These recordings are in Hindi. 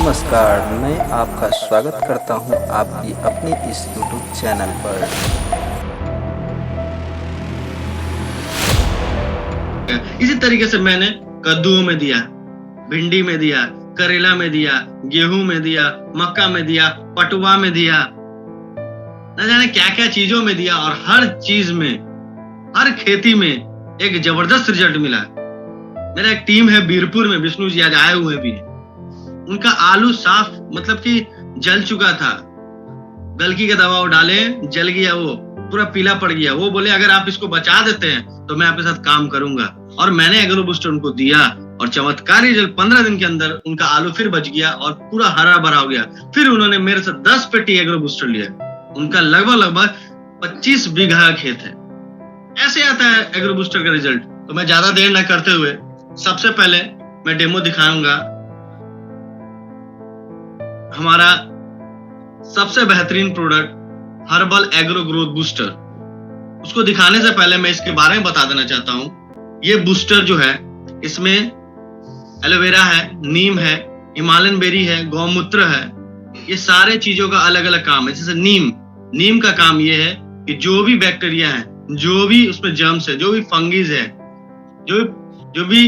नमस्कार, मैं आपका स्वागत करता हूं आपकी अपनी इस YouTube चैनल पर। इसी तरीके से मैंने कद्दूओं में दिया, भिंडी में दिया, करेला में दिया, गेहूं में दिया, मक्का में दिया, पटुआ में दिया, न जाने क्या क्या चीजों में दिया, और हर चीज में, हर खेती में एक जबरदस्त रिजल्ट मिला। मेरा एक टीम है बीरपुर में, विष्णु जी आज आए हुए भी हैं। उनका आलू साफ मतलब कि जल चुका था, गलकी का दवा वो डाले, जल गया, वो पूरा पीला पड़ गया। वो बोले अगर आप इसको बचा देते हैं तो मैं आपके साथ काम करूंगा। और मैंने एग्रो बूस्टर उनको दिया और चमत्कारी रिजल्ट 15 दिन के अंदर उनका आलू फिर बच गया और पूरा हरा भरा हो गया। फिर उन्होंने मेरे से 10 पेटी एग्रो बूस्टर लिया। उनका लगभग 25 बीघा खेत है। ऐसे आता है एग्रो बूस्टर का रिजल्ट। तो मैं ज्यादा देर न करते हुए सबसे पहले मैं डेमो दिखाऊंगा हमारा सबसे बेहतरीन product herbal agro growth booster. उसको दिखाने से पहले मैं इसके बारे में बता देना चाहता हूं। ये बूस्टर जो है, इसमें एलोवेरा है, नीम है, हिमालयन बेरी है, गौमूत्र है। ये सारे चीजों का अलग अलग काम है। जैसे नीम का काम ये है कि जो भी बैक्टीरिया है, जो भी उसमें जर्म्स है, जो भी फंगीज है, जो भी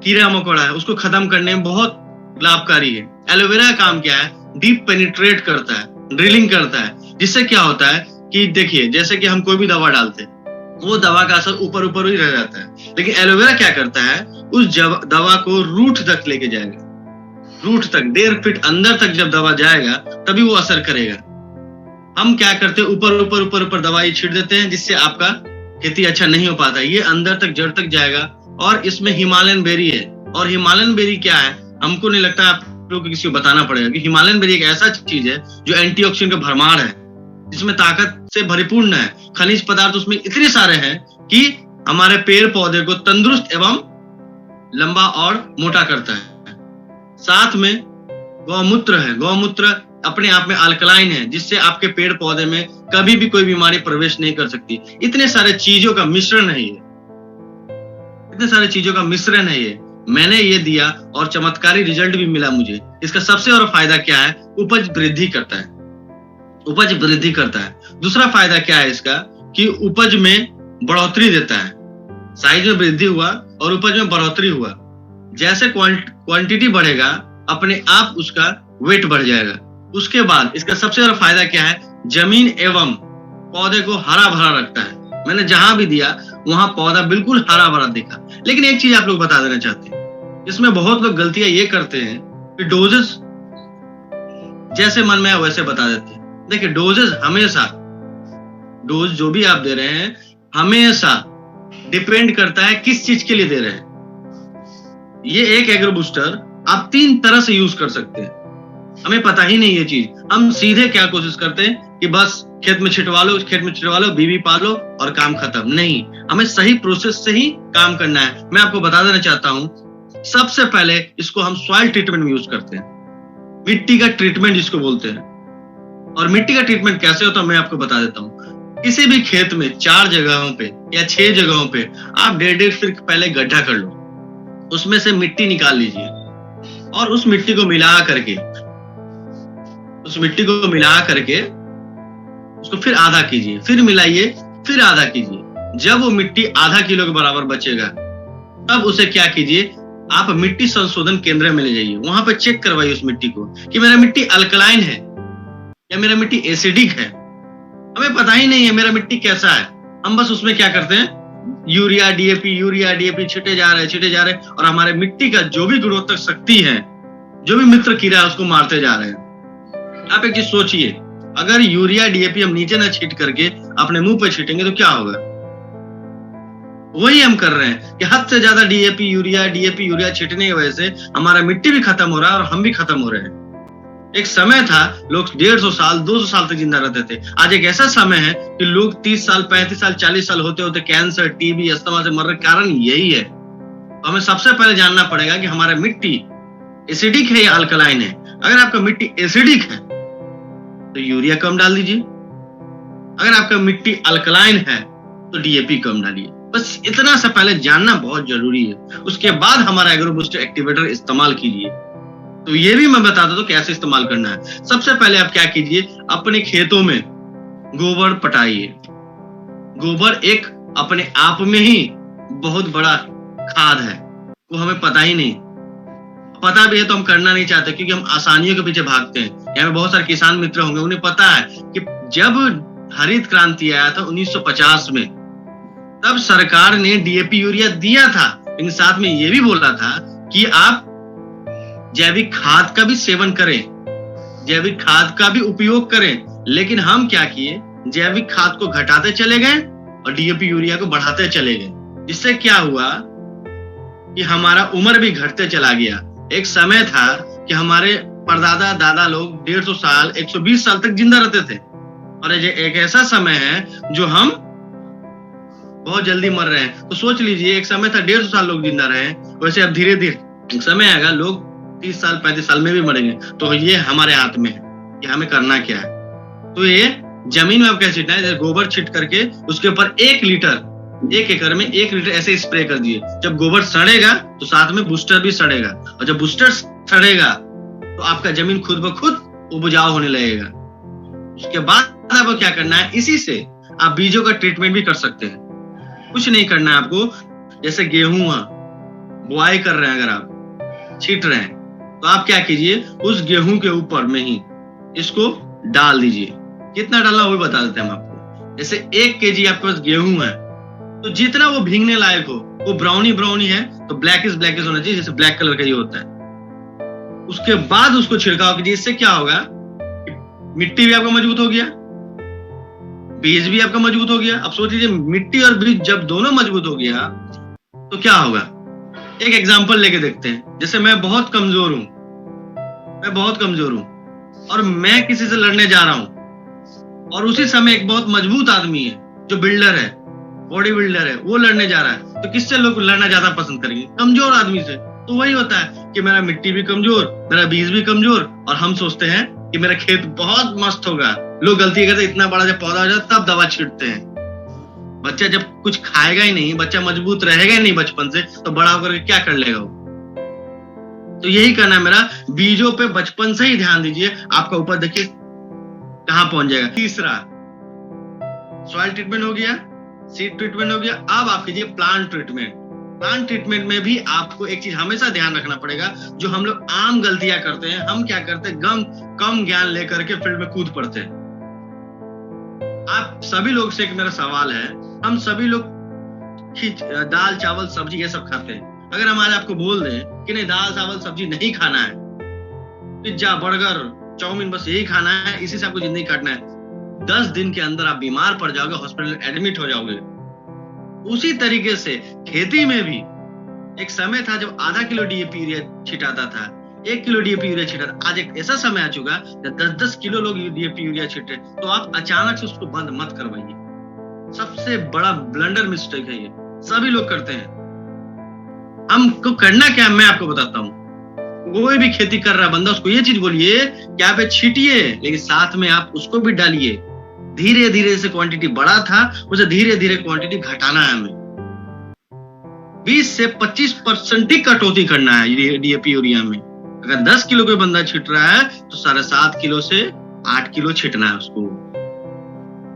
कीड़ा मकोड़ा है, उसको खत्म करने में बहुत लाभकारी है। एलोवेरा का काम क्या है? डीप पेनिट्रेट करता है, ड्रिलिंग करता है, जिससे क्या होता है कि देखिए, जैसे कि हम कोई भी दवा डालते हैं, वो दवा का असर ऊपर ऊपर ही रह जाता है, लेकिन एलोवेरा क्या करता है, उस दवा को रूट तक लेके जाएगा। रूट तक 1.5 फीट अंदर तक जब दवा जाएगा तभी वो असर करेगा। हम क्या करते हैं, ऊपर दवाई छीट देते हैं, जिससे आपका खेती अच्छा नहीं हो पाता। ये अंदर तक, जड़ तक जाएगा। और इसमें हिमालयन बेरी है। और हिमालयन बेरी क्या है, हमको नहीं लगता आप लोग किसी को बताना पड़ेगा कि हिमालयन बेरी एक ऐसा चीज है जो एंटीऑक्सीडेंट का भरमार है, जिसमें ताकत से भरपूर्ण है। खनिज पदार्थ उसमें इतने सारे हैं कि हमारे पेड़ पौधे को तंदुरुस्त एवं लंबा और मोटा करता है। साथ में गौमूत्र है। गौमूत्र अपने आप में अल्कलाइन है, जिससे आपके पेड़ पौधे में कभी भी कोई बीमारी प्रवेश नहीं कर सकती। इतने सारे चीजों का मिश्रण है ये। इतने सारे चीजों का मिश्रण है ये। मैंने ये दिया और चमत्कारी रिजल्ट भी मिला मुझे। इसका सबसे बड़ा फायदा क्या है? उपज वृद्धि करता है। उपज वृद्धि करता है। दूसरा फायदा क्या है इसका कि उपज में बढ़ोतरी देता है। साइज में वृद्धि हुआ और उपज में बढ़ोतरी हुआ। जैसे क्वांटिटी बढ़ेगा, अपने आप उसका वेट बढ़ जाएगा। उसके बाद इसका सबसे बड़ा फायदा क्या है? जमीन एवं पौधे को हरा भरा रखता है। मैंने जहां भी दिया वहां पौधा बिल्कुल हरा भरा दिखा। लेकिन एक चीज आप लोग बता देना चाहते हैं, इसमें बहुत लोग गलतियां ये करते हैं कि डोजेस जैसे मन में है वैसे बता देते हैं। देखिए, डोज जो भी आप दे रहे हैं हमेशा डिपेंड करता है किस चीज के लिए दे रहे हैं। ये एक एग्रो बूस्टर आप 3 तरह से यूज कर सकते हैं। हमें पता ही नहीं ये चीज। हम सीधे क्या कोशिश करते हैं कि बस खेत में छिटवा लो, बीबी पालो और काम खत्म। नहीं, हमें सही प्रोसेस से ही काम करना है। मैं आपको बता देना चाहता हूं, सबसे पहले इसको हम सॉइल ट्रीटमेंट में यूज करते हैं। मिट्टी का ट्रीटमेंट जिसको बोलते हैं। और मिट्टी का ट्रीटमेंट कैसे होता है मैं आपको बता देता हूं। किसी भी खेत में 4 जगहों पे या 6 जगहों पे आप 1.5 फीट पहले गड्ढा कर लो। उसमें से मिट्टी निकाल लीजिए और उस मिट्टी को मिला करके उसको फिर आधा कीजिए, फिर मिलाइए, फिर आधा कीजिए। जब वो मिट्टी आधा किलो के बराबर बचेगा, तब उसे क्या कीजिए, आप मिट्टी संशोधन केंद्र में ले जाइए। वहां पर चेक करवाइए उस मिट्टी को कि मेरा मिट्टी अल्कलाइन है या मेरा मिट्टी एसिडिक है। हमें पता ही नहीं है मेरा मिट्टी कैसा है। हम बस उसमें क्या करते हैं, यूरिया डीएपी छिटे जा रहे और हमारे मिट्टी का जो भी गुणोत्तक शक्ति है, जो भी मित्र कीड़ा है, उसको मारते जा रहे हैं। आप एक चीज सोचिए, अगर यूरिया डीएपी हम नीचे ना छीट करके अपने मुंह पे छीटेंगे तो क्या होगा? वही हम कर रहे हैं कि हद से ज्यादा डीएपी यूरिया छीटने की वजह से हमारा मिट्टी भी खत्म हो रहा है और हम भी खत्म हो रहे हैं। एक समय था लोग 150 साल 200 साल तक जिंदा रहते थे। आज एक ऐसा समय है कि लोग 30 साल 35 साल 40 साल होते होते कैंसर, टीबी, अस्थमा से मर रहे। कारण यही है। तो हमें सबसे पहले जानना पड़ेगा कि हमारा मिट्टी एसिडिक है या अल्कलाइन है। अगर आपका मिट्टी एसिडिक है तो यूरिया कम डाल दीजिए। अगर आपका मिट्टी अल्कलाइन है तो डीएपी कम डालिए। बस इतना सा पहले जानना बहुत जरूरी है। उसके बाद हमारा एग्रो बूस्टर एक्टिवेटर इस्तेमाल कीजिए। तो ये भी मैं बता दूं तो कैसे इस्तेमाल करना है। सबसे पहले आप क्या कीजिए, अपने खेतों में गोबर पटाइए। गोबर एक अपने आप में ही बहुत बड़ा खाद है, वो हमें पता ही नहीं, पता भी है तो हम करना नहीं चाहते क्योंकि हम आसानियों के पीछे भागते हैं। यहाँ पे बहुत सारे किसान मित्र होंगे, उन्हें पता है कि जब हरित क्रांति आया था 1950 में, तब सरकार ने डीएपी यूरिया दिया था, लेकिन साथ में ये भी बोला था कि आप जैविक खाद का भी सेवन करें, जैविक खाद का भी उपयोग करें। लेकिन हम क्या किए, जैविक खाद को घटाते चले गए और डीएपी यूरिया को बढ़ाते चले गए, जिससे क्या हुआ कि हमारा उम्र भी घटते चला गया। एक समय था कि हमारे परदादा दादा लोग 150 साल 120 साल तक जिंदा रहते थे, और ये एक ऐसा समय है जो हम बहुत जल्दी मर रहे हैं। तो सोच लीजिए, एक समय था 150 साल लोग जिंदा रहे, वैसे अब धीरे धीरे एक समय आएगा लोग 30 साल 35 साल में भी मरेंगे। तो ये हमारे हाथ में है कि हमें करना क्या है। तो ये जमीन में आप कैसे छिटना है, गोबर छिट करके उसके ऊपर 1 लीटर, 1 एकड़ में 1 लीटर ऐसे स्प्रे कर दिए। जब गोबर सड़ेगा तो साथ में बूस्टर भी सड़ेगा, और जब बूस्टर सड़ेगा तो आपका जमीन खुद ब खुद उपजाऊ होने लगेगा। उसके बाद आपको क्या करना है, इसी से आप बीजों का ट्रीटमेंट भी कर सकते हैं। कुछ नहीं करना है आपको, जैसे गेहूं बुआई कर रहे हैं, अगर आप छीट रहे हैं तो आप क्या कीजिए, उस गेहूं के ऊपर में ही इसको डाल दीजिए। कितना डालना वो भी बता देते हैं हम आपको। जैसे 1 केजी आपके पास गेहूं है, तो जितना वो भीगने लायक हो, वो ब्राउनी है तो ब्लैकिश होना चाहिए, जैसे ब्लैक कलर का ये होता है। उसके बाद उसको छिड़काव कीजिए। इससे क्या होगा, मिट्टी भी आपका मजबूत हो गया, बीज भी आपका मजबूत हो गया। अब सोच लीजिए, मिट्टी और बीज जब दोनों मजबूत हो गया तो क्या होगा। एक एग्जांपल लेके देखते हैं। जैसे मैं बहुत कमजोर हूं और मैं किसी से लड़ने जा रहा हूं, और उसी समय एक बहुत मजबूत आदमी है जो बिल्डर है, बॉडी बिल्डर है, वो लड़ने जा रहा है, तो किससे लोग लड़ना ज्यादा पसंद करेंगे, कमजोर आदमी से। तो वही होता है कि मेरा मिट्टी भी कमजोर, मेरा बीज भी कमजोर, और हम सोचते हैं कि मेरा खेत बहुत मस्त होगा। लोग गलती करते, इतना बड़ा जब पौधा हो जाता तब दवा छींटते हैं। बच्चा जब कुछ खाएगा ही नहीं, बच्चा मजबूत रहेगा ही नहीं बचपन से, तो बड़ा होकर क्या कर लेगा वो। तो यही करना है मेरा, बीजों पे बचपन से ही ध्यान दीजिए, आपका ऊपर देखिए कहां पहुंच जाएगा। तीसरा, सॉइल ट्रीटमेंट हो गया, सीड ट्रीटमेंट हो गया। अब आप कीजिए प्लांट ट्रीटमेंट। प्लांट ट्रीटमेंट में भी आपको एक चीज हमेशा ध्यान रखना पड़ेगा, जो हम लोग आम गलतियां करते हैं। हम क्या करते हैं, कम ज्ञान लेकर के फील्ड में कूद पड़ते हैं। आप सभी लोग से एक मेरा सवाल है, हम सभी लोग दाल चावल सब्जी ये सब खाते हैं। अगर हम आज आपको बोल दें कि नहीं, दाल चावल सब्जी नहीं खाना है, पिज्जा बर्गर चाउमीन बस यही खाना है, इसी से आपको जिंदगी काटना है, 10 दिन के अंदर आप बीमार पड़ जाओगे, हॉस्पिटल एडमिट हो जाओगे। उसी तरीके से खेती में भी एक समय था जब आधा किलो डीएपी यूरिया छिटाता था, 1 किलो डीएपी यूरिया छिटाता। आज एक ऐसा समय आ चुका जब 10-10 किलो लोग डीएपी यूरिया छिटे। तो आप अचानक से उसको बंद मत करवाइए। सबसे बड़ा ब्लंडर मिस्टेक है ये, सभी लोग करते हैं। हमको करना क्या है मैं आपको बताता हूँ। कोई भी खेती कर रहा बंदा, उसको ये चीज बोलिए कि आप छीटिए, लेकिन साथ में आप उसको भी डालिए। धीरे धीरे से क्वांटिटी बढ़ा था, उसे धीरे धीरे क्वांटिटी घटाना है हमें। 20 से 25% ही कटौती करना है डीएपी यूरिया में। अगर 10 किलो कोई बंदा छिट रहा है तो 7.5 किलो से 8 किलो छिटना है उसको।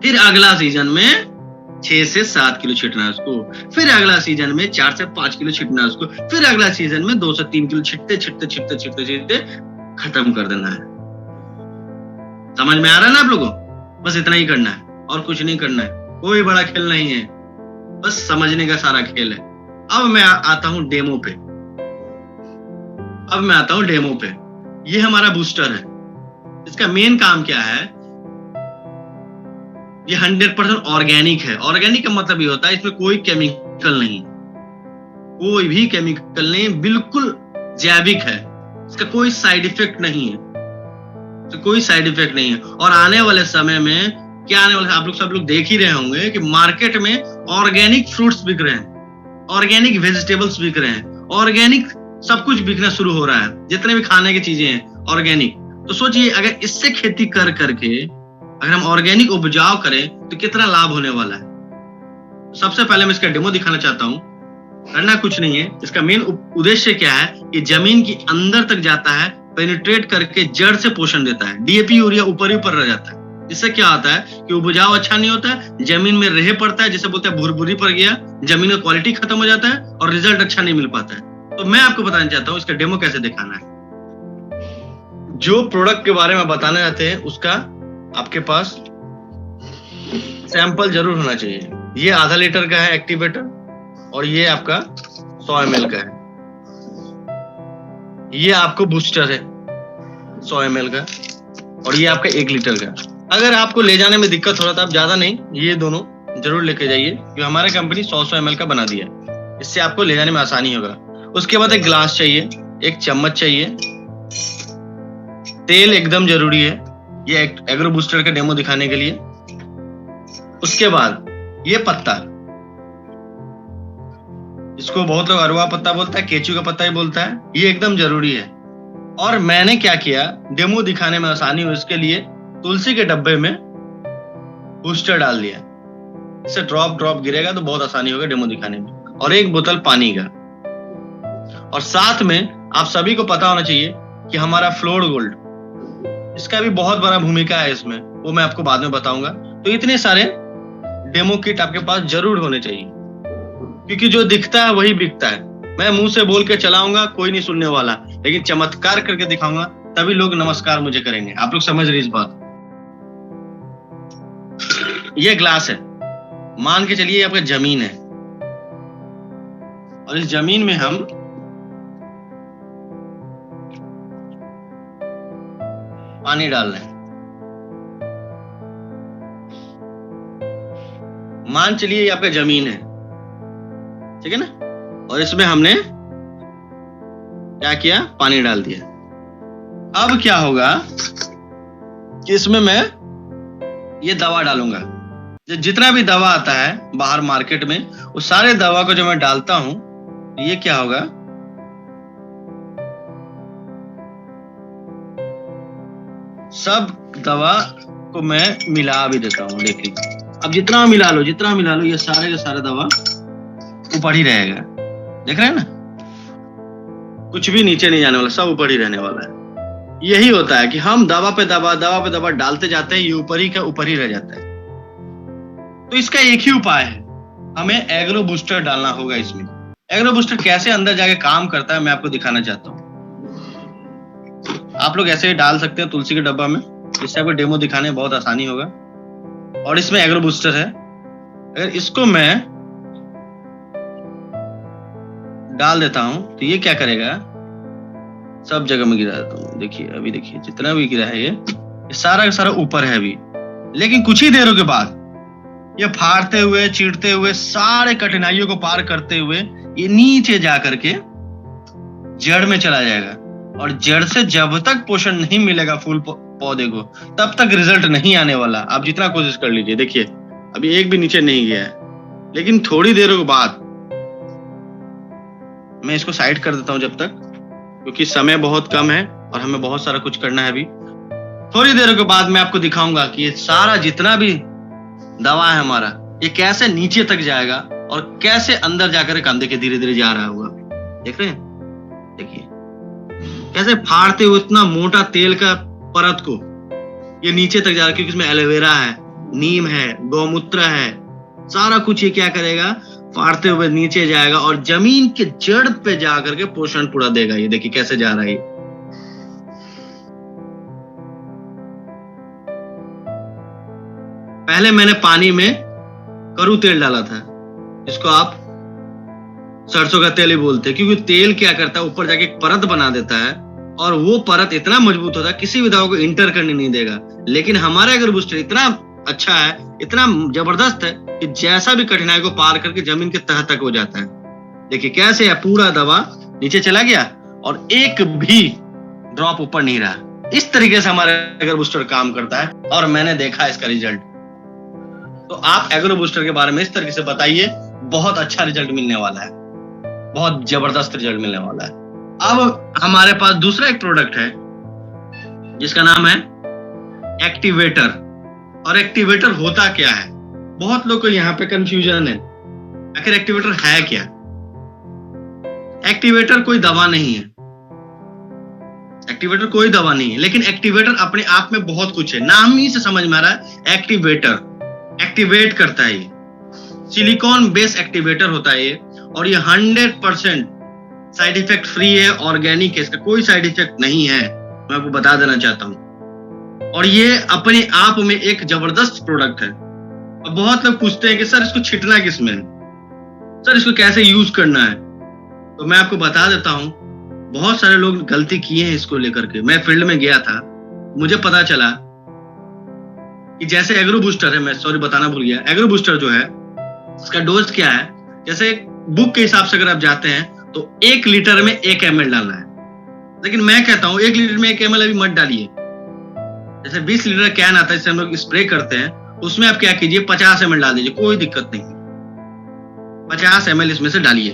फिर अगला सीजन में 6 से 7 किलो छिटना है उसको। फिर अगला सीजन में 4 से 5 किलो छिटना है उसको। फिर अगला सीजन में 2 से 3 किलो छिटते खत्म कर देना है। समझ में आ रहा है ना आप लोगों? बस इतना ही करना है और कुछ नहीं करना है। कोई बड़ा खेल नहीं है, बस समझने का सारा खेल है। अब मैं आता हूं डेमो पे। ये हमारा बूस्टर है। इसका मेन काम क्या है, ये 100% ऑर्गेनिक है। ऑर्गेनिक का मतलब ये होता है इसमें कोई केमिकल नहीं, कोई भी केमिकल नहीं, बिल्कुल जैविक है। इसका कोई साइड इफेक्ट नहीं है, तो कोई साइड इफेक्ट नहीं है। और आने वाले समय में क्या आने वाले, आप लोग सब लोग देख ही रहे होंगे कि मार्केट में ऑर्गेनिक फ्रूट्स बिक रहे हैं, ऑर्गेनिक वेजिटेबल्स बिक रहे हैं, ऑर्गेनिक सब कुछ बिकना शुरू हो रहा है। जितने भी खाने की चीजें हैं ऑर्गेनिक। तो सोचिए, अगर इससे खेती कर करके अगर हम ऑर्गेनिक उपजाऊ करें तो कितना लाभ होने वाला है। सबसे पहले मैं इसका डेमो दिखाना चाहता हूं। करना कुछ नहीं है, इसका मेन उद्देश्य क्या है कि जमीन की अंदर तक जाता है पेनिट्रेट करके जड़ से पोषण देता है। डीएपी यूरिया ऊपर ही ऊपर रह जाता है। इससे क्या होता है कि उपजाऊ अच्छा नहीं होता है, जमीन में रह पड़ता है, जिसे बोलते हैं भुरभुरी पड़ गया, जमीन का क्वालिटी खत्म हो जाता है और रिजल्ट अच्छा नहीं मिल पाता है। तो मैं आपको बताना चाहता हूँ इसका डेमो कैसे दिखाना है। जो प्रोडक्ट के बारे में बताना चाहते हैं उसका आपके पास सैंपल जरूर होना चाहिए। ये आधा लीटर का है एक्टिवेटर और ये आपका 100 ml का है। ये आपको बूस्टर है 100 ml का और ये आपका 1 लीटर का। अगर आपको ले जाने में दिक्कत हो रहा था, आप ज्यादा नहीं, ये दोनों जरूर लेके जाइए क्योंकि हमारे कंपनी 100 ml का बना दिया है। इससे आपको ले जाने में आसानी होगा। उसके बाद एक ग्लास चाहिए, एक चम्मच चाहिए, तेल एकदम जरूरी है ये एग्रो बूस्टर का डेमो दिखाने के लिए। उसके बाद ये पत्ता, इसको बहुत लोग अरवा पत्ता बोलता है, केचू का पत्ता ही बोलता है, ये एकदम जरूरी है। और मैंने क्या किया, डेमो दिखाने में आसानी हो इसके लिए तुलसी के डब्बे में बूस्टर डाल दिया। इससे ड्रॉप ड्रॉप गिरेगा तो बहुत आसानी होगा डेमो दिखाने में। और एक बोतल पानी का। और साथ में आप सभी को पता होना चाहिए कि हमारा फ्लोर गोल्ड, इसका भी बहुत बड़ा भूमिका है इसमें, वो मैं आपको बाद में बताऊंगा। तो इतने सारे डेमो किट आपके पास जरूर होने चाहिए क्योंकि जो दिखता है वही बिकता है। मैं मुंह से बोल के चलाऊंगा, कोई नहीं सुनने वाला, लेकिन चमत्कार करके दिखाऊंगा तभी लोग नमस्कार मुझे करेंगे। आप लोग समझ रहे इस बात। ये ग्लास है, मान के चलिए आपका जमीन है और इस जमीन में हम पानी डाल रहे हैं। मान चलिए ये आपका जमीन है, ठीक है ना, और इसमें हमने क्या किया, पानी डाल दिया। अब क्या होगा कि इसमें मैं ये दवा डालूंगा। जितना भी दवा आता है बाहर मार्केट में, उस सारे दवा को जो मैं डालता हूं, ये क्या होगा, सब दवा को मैं मिला भी देता हूं। देखिए अब जितना मिला लो ये सारे के सारे दवा ऊपर ही रहेगा। देख रहे हैं ना, कुछ भी नीचे नहीं जाने वाला, सब ऊपर ही रहने वाला है। यही होता है कि हम दवा पे दवा डालते जाते हैं, ये ऊपर ही रह जाता है। तो इसका एक ही उपाय है, हमें एग्रो बूस्टर डालना होगा इसमें। एग्रो बूस्टर कैसे अंदर जाके काम करता है मैं आपको दिखाना चाहता हूँ। आप लोग ऐसे ही डाल सकते हैं तुलसी के डब्बा में, इससे आपको डेमो दिखाने में बहुत आसानी होगा। और इसमें एग्रो बूस्टर है। अगर इसको मैं डाल देता हूं तो ये क्या करेगा, सब जगह में गिरा देता हूं। देखिए अभी देखिए जितना भी गिरा है ये सारा का सारा ऊपर है अभी, लेकिन कुछ ही देरों के बाद ये फाड़ते हुए, चीरते हुए, सारे कठिनाइयों को पार करते हुए ये नीचे जा करके जड़ में चला जाएगा। और जड़ से जब तक पोषण नहीं मिलेगा फूल पौधे को, तब तक रिजल्ट नहीं आने वाला। आप जितना कोशिश कर लीजिए। देखिए अभी एक भी नीचे नहीं गया है, लेकिन थोड़ी देर के बाद मैं इसको साइड कर देता हूं जब तक, क्योंकि समय बहुत कम है और हमें बहुत सारा कुछ करना है अभी। थोड़ी देर के बाद मैं आपको दिखाऊंगा कि ये सारा जितना भी दवा है हमारा, ये कैसे नीचे तक जाएगा और कैसे अंदर जाकर कंधे के धीरे धीरे जा रहा होगा। देख रहे हैं, देखिए कैसे फाड़ते हुए इतना मोटा तेल का परत को ये नीचे तक जा रहा है, क्योंकि इसमें एलोवेरा है, नीम है, गौमूत्र है, सारा कुछ ये क्या करेगा, फाड़ते हुए नीचे जाएगा और जमीन के जड़ पे जाकर के पोषण पूरा देगा। ये देखिए कैसे जा रहा है। पहले मैंने पानी में करू तेल डाला था, इसको आप सरसों का तेल ही बोलते हैं, क्योंकि तेल क्या करता है, ऊपर जाके एक परत बना देता है और वो परत इतना मजबूत होता है किसी भी दवा को इंटर करने नहीं देगा। लेकिन हमारा एग्रो बूस्टर इतना अच्छा है, इतना जबरदस्त है कि जैसा भी कठिनाई को पार करके जमीन के तह तक हो जाता है। देखिए कैसे है, पूरा दवा नीचे चला गया और एक भी ड्रॉप ऊपर नहीं रहा। इस तरीके से हमारा एग्रो बूस्टर काम करता है और मैंने देखा इसका रिजल्ट। तो आप एग्रो बूस्टर के बारे में इस तरीके से बताइए, बहुत अच्छा रिजल्ट मिलने वाला है, बहुत जबरदस्त रिजल्ट मिलने वाला है। अब हमारे पास दूसरा एक प्रोडक्ट है जिसका नाम है एक्टिवेटर। और एक्टिवेटर होता क्या है, बहुत लोग को यहाँ पे कंफ्यूजन है, आखिर एक्टिवेटर है क्या। एक्टिवेटर कोई दवा नहीं है, एक्टिवेटर कोई दवा नहीं है, लेकिन एक्टिवेटर अपने आप में बहुत कुछ है। नाम ही से समझ में आ रहा है, एक्टिवेटर, एक्टिवेट करता है। ये सिलिकॉन बेस एक्टिवेटर होता है ये, और ये 100% साइड इफेक्ट फ्री है, ऑर्गेनिक है, इसका कोई साइड इफेक्ट नहीं है, मैं आपको बता देना चाहता हूँ। और ये अपने आप में एक जबरदस्त प्रोडक्ट है। अब बहुत लोग पूछते हैं कि सर इसको छिटना किसमें है, सर इसको कैसे यूज करना है, तो मैं आपको बता देता हूँ। बहुत सारे लोग गलती किए हैं इसको लेकर के। मैं फील्ड में गया था, मुझे पता चला कि जैसे एग्रो बूस्टर है, मैं सॉरी बताना भूल गया, एग्रो बूस्टर जो है इसका डोज क्या है। जैसे बुक के हिसाब से अगर आप जाते हैं तो 1 लीटर में 1 ml डालना है, लेकिन मैं कहता हूं 1 लीटर में 1 ml अभी मत डालिए। जैसे 20 लीटर कैन आता है जिससे हम लोग स्प्रे करते हैं, उसमें आप क्या कीजिए 50 ml डाल दीजिए, कोई दिक्कत नहीं। 50 ml इसमें से डालिए,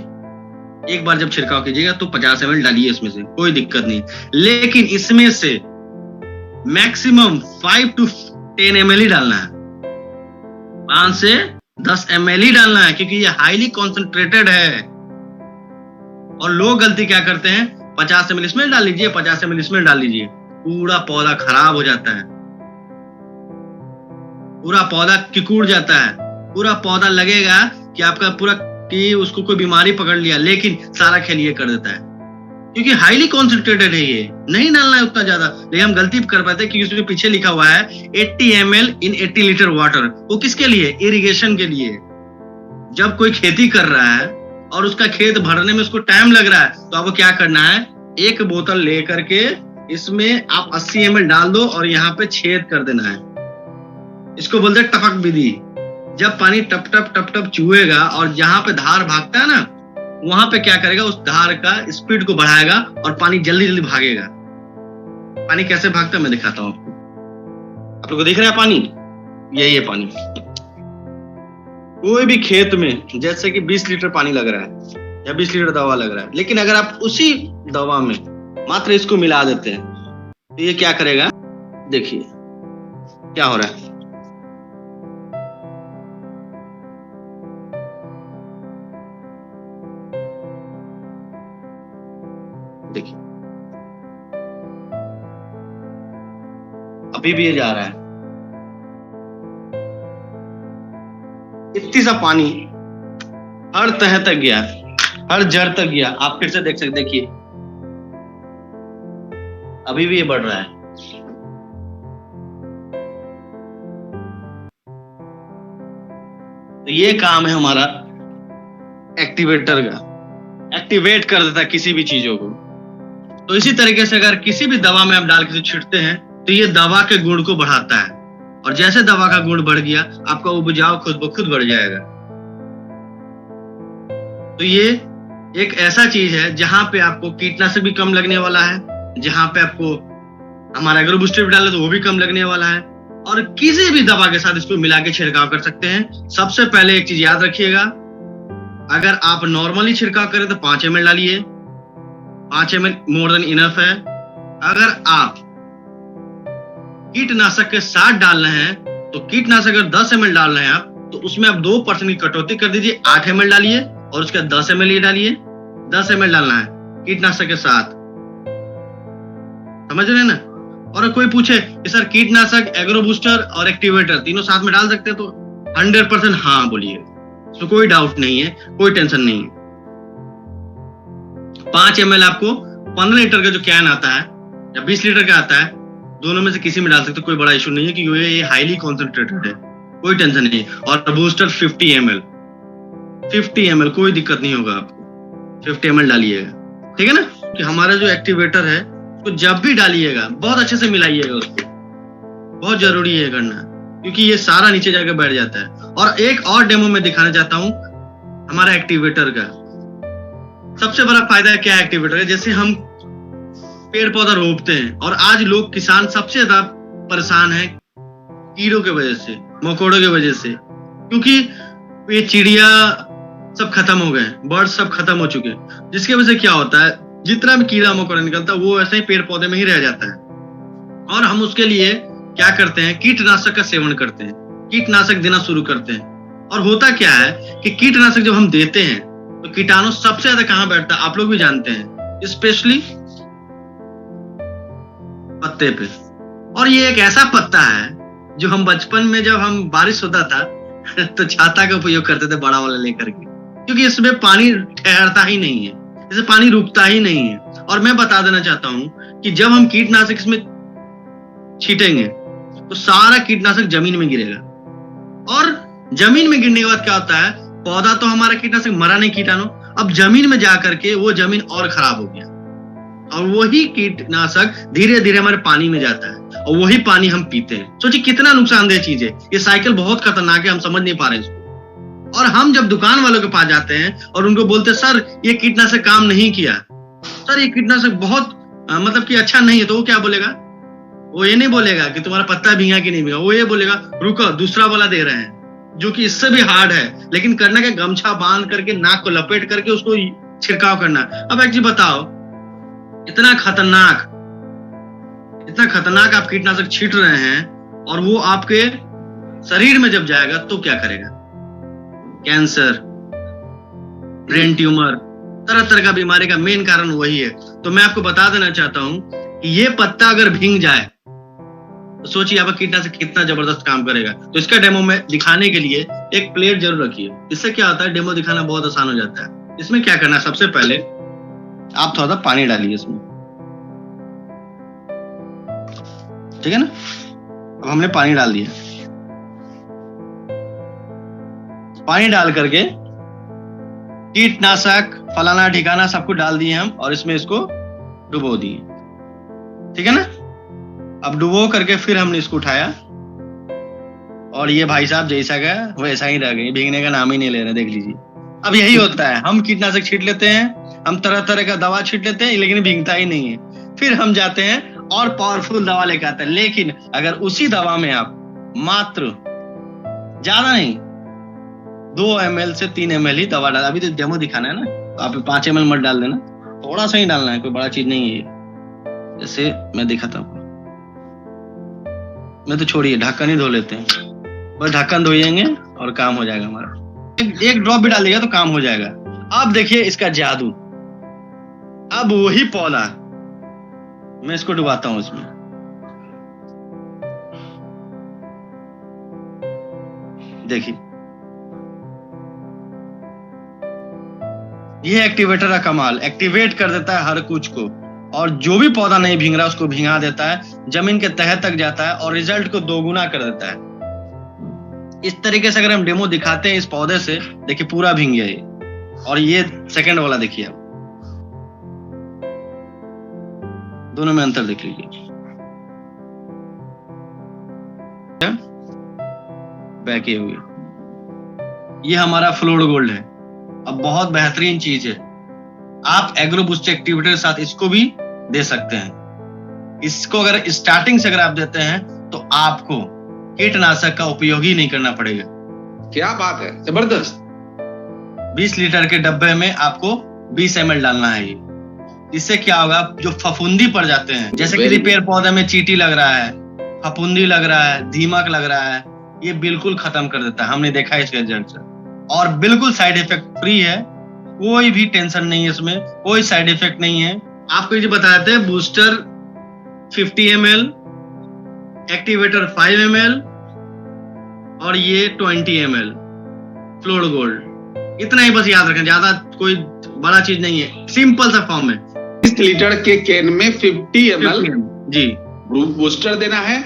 एक बार जब छिड़काव कीजिएगा तो 50 ml डालिए इसमें से, कोई दिक्कत नहीं। लेकिन इसमें से मैक्सिमम 5 to 10 ml ही डालना है, 5 से 10 ml ही डालना है, क्योंकि ये हाईली कॉन्सेंट्रेटेड है। और लोग गलती क्या करते हैं, 50 ml इसमें डाल लीजिए, 50 ml इसमें डाल लीजिए, पूरा पौधा खराब हो जाता है, पूरा पौधा किकुड़ जाता है, पूरा पौधा लगेगा कि आपका पूरा कि उसको कोई बीमारी पकड़ लिया, लेकिन सारा खेल ये कर देता है, क्योंकि हाईली कॉन्सेंट्रेटेड है। ये नहीं डालना है उतना ज्यादा, लेकिन हम गलती कर पाते हैं क्योंकि उसके पीछे लिखा हुआ है 80 ml इन 80 लीटर वाटर। वो किसके लिए, इरिगेशन के लिए। जब कोई खेती कर रहा है और उसका खेत भरने में उसको टाइम लग रहा है, तो आपको क्या करना है, 1 बोतल लेकर के इसमें आप 80 ml डाल दो और यहाँ पे छेद कर देना है। इसको बोलते हैं टपक विधि। जब पानी टप टप टप टप चुएगा और जहां पे धार भागता है ना, वहां पे क्या करेगा, उस धार का स्पीड को बढ़ाएगा और पानी जल्दी जल्दी भागेगा। पानी कैसे भागता है मैं दिखाता हूं आपको। आप लोगों को दिख रहा है पानी, यही है पानी। कोई भी खेत में जैसे कि 20 लीटर पानी लग रहा है या 20 लीटर दवा लग रहा है, लेकिन अगर आप उसी दवा में मात्र इसको मिला देते हैं तो ये क्या करेगा, देखिए क्या हो रहा है। देखिए अभी भी ये जा रहा है, इतनी सा पानी हर तह तक गया, हर जड़ तक गया। आप फिर से देख सकते, देखिए अभी भी ये बढ़ रहा है। तो ये काम है हमारा एक्टिवेटर का, एक्टिवेट कर देता है किसी भी चीजों को। तो इसी तरीके से अगर किसी भी दवा में आप डाल के छिड़कते हैं तो ये दवा के गुण को बढ़ाता है, और जैसे दवा का गुण बढ़ गया आपका उपजाऊ खुद ब खुद बढ़ जाएगा। तो ये एक ऐसा चीज है जहां पे आपको कीटनाशक भी कम लगने वाला है, जहां पे आपको हमारा एग्रो बूस्टर भी डाले तो वो भी कम लगने वाला है, और किसी भी दवा के साथ इसको मिला के छिड़काव कर सकते हैं। सबसे पहले एक चीज याद रखिएगा, अगर आप नॉर्मली छिड़काव करें तो 5 ml डालिए, 5 ml मोर देन इनफ है। अगर आप कीटनाशक के साथ डाल रहे हैं तो कीटनाशक अगर 10 ml डाल रहे हैं आप, तो उसमें आप 2% की कटौती कर दीजिए, 8 ml डालिए, और उसके 10 ml ये डालिए। 10 ml डालना है कीटनाशक के साथ, समझ रहे हैं ना। और कोई पूछे कि सर कीटनाशक, एग्रो बूस्टर और एक्टिवेटर तीनों साथ में डाल सकते हैं, तो 100% हाँ बोलिए, तो कोई डाउट नहीं है, कोई टेंशन नहीं है। 5 ml आपको 15 लीटर का जो कैन आता है या 20 लीटर का आता है, दोनों में से किसी में डाल सकते, कोई बड़ा इशू नहीं है, क्योंकि ये हाईली कॉन्सेंट्रेटेड है, कोई टेंशन नहीं है। और बूस्टर 50 ml कोई दिक्कत नहीं होगा आपको, 50 ml डालिएगा, ठीक है ना। कि हमारा जो एक्टिवेटर है उसको जब भी डालिएगा बहुत अच्छे से मिलाइएगा उसको, बहुत जरूरी है करना, क्योंकि ये सारा नीचे जाकर बैठ जाता है। और एक और डेमो में दिखाना चाहता हूं हमारा एक्टिवेटर का। सबसे बड़ा फायदा क्या है एक्टिवेटर का, जैसे हम पेड़ पौधा रोपते हैं, और आज लोग किसान सबसे ज्यादा परेशान है कीड़ों के वजह से, मकोड़ों के वजह से, क्योंकि ये चिड़िया सब खत्म हो गए, बर्ड सब खत्म हो चुके हैं, जिसकी वजह से क्या होता है, जितना भी कीड़ा मकोड़ा निकलता है वो ऐसे ही पेड़ पौधे में ही रह जाता है। और हम उसके लिए क्या करते हैं, कीटनाशक का सेवन करते हैं, कीटनाशक देना शुरू करते हैं। और होता क्या है कि कीटनाशक जब हम देते हैं तो कीटाणु सबसे ज्यादा कहां बैठता है, आप लोग भी जानते हैं, स्पेशली पत्ते पे। और ये एक ऐसा पत्ता है जो हम बचपन में जब हम बारिश होता था तो छाता का उपयोग करते थे बड़ा वाला लेकर के, क्योंकि इसमें पानी ठहरता ही नहीं है, इससे पानी रुकता ही नहीं है। और मैं बता देना चाहता हूं कि जब हम कीटनाशक इसमें छीटेंगे तो सारा कीटनाशक जमीन में गिरेगा, और जमीन में गिरने के बाद क्या होता है, पौधा तो हमारा कीटनाशक मरा नहीं कीटाणु, अब जमीन में जा करके वो जमीन और खराब हो गया, और वही कीटनाशक धीरे धीरे हमारे पानी में जाता है और वही पानी हम पीते हैं। सोचिए कितना नुकसानदेह चीज है। ये साइकिल बहुत खतरनाक है, हम समझ नहीं पा रहे इसको। और हम जब दुकान वालों के पास जाते हैं और उनको बोलते हैं सर ये कीटनाशक काम नहीं किया, सर ये कीटनाशक बहुत मतलब कि अच्छा नहीं है, तो वो क्या बोलेगा? वो ये नहीं बोलेगा कि तुम्हारा पत्ता भींगा कि नहीं भींगा, वो ये बोलेगा रुको दूसरा वाला दे रहे हैं जो कि इससे भी हार्ड है, लेकिन करना क्या, गमछा बांध करके नाक को लपेट करके उसको छिड़काव करना। अब एक चीज बताओ, इतना खतरनाक आप कीटनाशक छीट रहे हैं और वो आपके शरीर में जब जाएगा तो क्या करेगा? कैंसर, ब्रेन ट्यूमर, तरह तरह का बीमारी का मेन कारण वही है। तो मैं आपको बता देना चाहता हूं कि ये पत्ता अगर भींग जाए तो सोचिए आपका कीटनाशक कितना जबरदस्त काम करेगा। तो इसका डेमो में दिखाने के लिए एक प्लेट जरूर रखिए। इससे क्या होता है, डेमो दिखाना बहुत आसान हो जाता है। इसमें क्या करना है, सबसे पहले आप थोड़ा सा पानी डालिए इसमें, ठीक है ना। अब हमने पानी डाल दिया, पानी डाल करके कीटनाशक फलाना ठिकाना सब कुछ डाल दिए हम, और इसमें इसको डुबो दिए, ठीक है ना। अब डुबो करके फिर हमने इसको उठाया और ये भाई साहब जैसा गया वैसा ही रह गए, भीगने का नाम ही नहीं ले रहे, देख लीजिए। अब यही होता है, हम कीटनाशक छीट लेते हैं, हम तरह तरह का दवा छीट लेते हैं, लेकिन भीगता ही नहीं है। फिर हम जाते हैं और पावरफुल दवा लेकर आते हैं। लेकिन अगर उसी दवा में आप मात्र ज्यादा नहीं 2 ml से 3 ml ही दवा डाल, अभी तो डेमो दिखाना है ना, तो आप 5 ml मत डाल देना, थोड़ा सा ही डालना है, कोई बड़ा चीज नहीं है। जैसे मैं दिखाता हूँ, मैं तो छोड़िए, ढक्कन ही धो लेते हैं, बस ढक्कन धोएंगे और काम हो जाएगा हमारा। एक ड्रॉप भी डालिएगा तो काम हो जाएगा। अब देखिए इसका जादू, अब वही पौधा मैं इसको डुबाता हूं इसमें, देखिए ये एक्टिवेटर का कमाल, एक्टिवेट कर देता है हर कुछ को, और जो भी पौधा नहीं भींग रहा उसको भींगा देता है, जमीन के तह तक जाता है और रिजल्ट को दोगुना कर देता है। इस तरीके से अगर हम डेमो दिखाते हैं इस पौधे से, देखिए पूरा भींग गया ये। और ये सेकंड वाला देखिए, आप दोनों में अंतर देख लीजिए, बैक ये हुई। ये हमारा फ्लोर गोल्ड है। अब बहुत बेहतरीन चीज है, आप एग्रो बूस्टर एक्टिवेटर के साथ इसको भी दे सकते हैं। इसको अगर स्टार्टिंग से अगर आप देते हैं तो आपको कीटनाशक का उपयोग ही नहीं करना पड़ेगा। क्या बात है, जबरदस्त। 20 लीटर के डब्बे में आपको 20 ml डालना है। ये इससे क्या होगा, जो फफूंदी पड़ जाते हैं, जैसे कि रिपेयर पौधे में चींटी लग रहा है, फफूंदी लग रहा है, दीमक लग रहा है, ये बिल्कुल खत्म कर देता है। हमने देखा है इसके रिजल्ट से, और बिल्कुल साइड इफेक्ट फ्री है, कोई भी टेंशन नहीं है इसमें, कोई साइड इफेक्ट नहीं है। आपको ये बता देते हैं, बूस्टर 50 ml, एक्टिवेटर 5 ml और ये 20 ml फ्लोर गोल्ड। इतना ही बस याद रखें, ज्यादा कोई बड़ा चीज नहीं है, सिंपल सा फॉर्म है। 20 लीटर के कैन में 50 ml जी बूस्टर देना है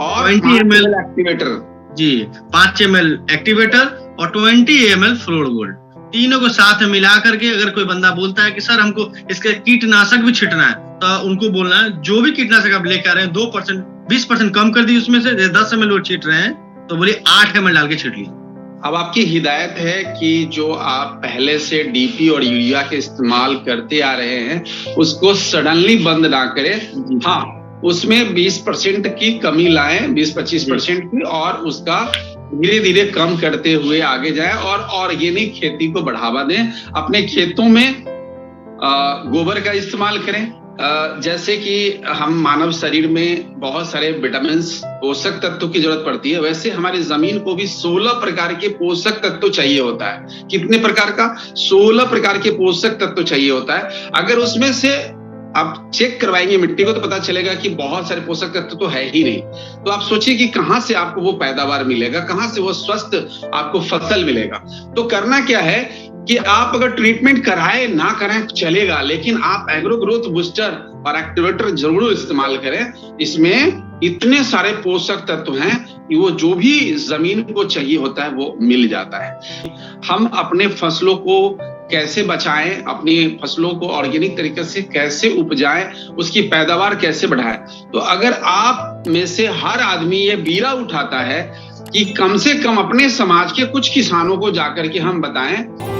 और 20 ml एक्टिवेटर जी, 5 ml एक्टिवेटर और 20 ml फ्लोर गोल्ड, तीनों को साथ में मिला करके अगर कोई बंदा बोलता है कि सर हमको इसके कीटनाशक भी छिड़ना है, तो उनको बोलना है जो भी कीटनाशक आप लेकर आ रहे हैं 2% 20% कम कर दी उसमें से, 10 ml वो छीट रहे हैं तो बोलिए 8 ml डाल के छीट लीजिए। अब आपकी हिदायत है कि जो आप पहले से डीपी और यूरिया के इस्तेमाल करते आ रहे हैं उसको सडनली बंद ना करें। हाँ, उसमें 20% की कमी लाएं, 20-25% की, और उसका धीरे धीरे कम करते हुए आगे जाए और ऑर्गेनिक खेती को बढ़ावा दें। अपने खेतों में गोबर का इस्तेमाल करें। जैसे कि हम मानव शरीर में बहुत सारे विटामिन पोषक तत्वों की जरूरत पड़ती है, वैसे हमारी जमीन को भी 16 प्रकार के पोषक तत्व चाहिए होता है। कितने प्रकार का? 16 प्रकार के पोषक तत्व चाहिए होता है। अगर उसमें से आप चेक करवाएंगे मिट्टी को तो पता चलेगा कि बहुत सारे पोषक तत्व तो है ही नहीं। तो आप सोचिए कि कहाँ से आपको वो पैदावार मिलेगा, कहाँ से वो स्वस्थ आपको फसल मिलेगा। तो करना क्या है कि आप अगर ट्रीटमेंट कराए ना कराएं चलेगा, लेकिन आप एग्रो ग्रोथ बूस्टर और एक्टिवेटर जरूर इस्तेमाल करें। इसमें इतने सारे पोषक तत्व हैं कि वो जो भी जमीन को चाहिए होता है वो मिल जाता है। हम अपने फसलों को कैसे बचाएं, अपनी फसलों को ऑर्गेनिक तरीके से कैसे उपजाएं, उसकी पैदावार कैसे बढ़ाएं। तो अगर आप में से हर आदमी ये बीड़ा उठाता है कि कम से कम अपने समाज के कुछ किसानों को जाकर के हम बताएं